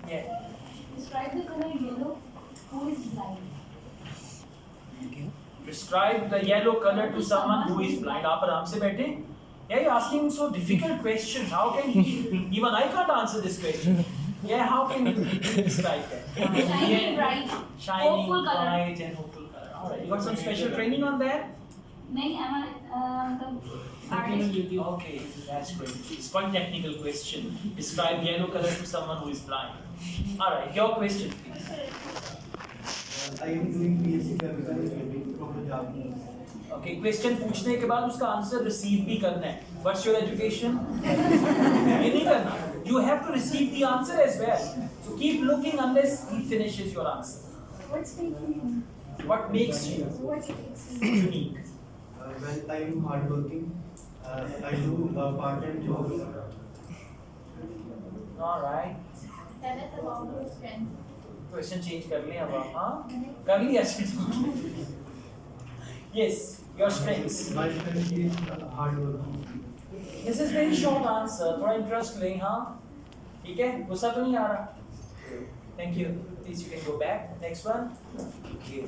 Yeah. Describe the color yellow. Who is blind? Describe the yellow color to someone who is blind. आप आराम से बैठे. Yeah, you're asking so difficult questions. How can he? Even I can't answer this question. Yeah, how can you describe that? Shiny, bright, Shining, hopeful color. bright, and hopeful color. All right. You got some special training on that? नहीं, मतलब artist. Okay, that's great. It's quite technical question. Describe yellow color to someone who is blind. All right, your question, please. I am doing PSC Physical Engineering from Punjab. Okay, question पूछने के बाद उसका answer receive भी करना है. What's your education? ये नहीं करना. You have to receive the answer as well. So keep looking unless he finishes your answer. What's making him? What makes you What makes him? unique? Well, I am hardworking. I do part-time jobs. All right. Tell us about your strength. Question change कर लें अब आप हाँ कर लिया चीज. Yes, your strengths. My strength is hardworking. This is very short answer. थोड़ा interest लें हाँ. ठीक है? गुस्सा तो नहीं आ रहा? Thank you. Please you can go back. Next one. Okay.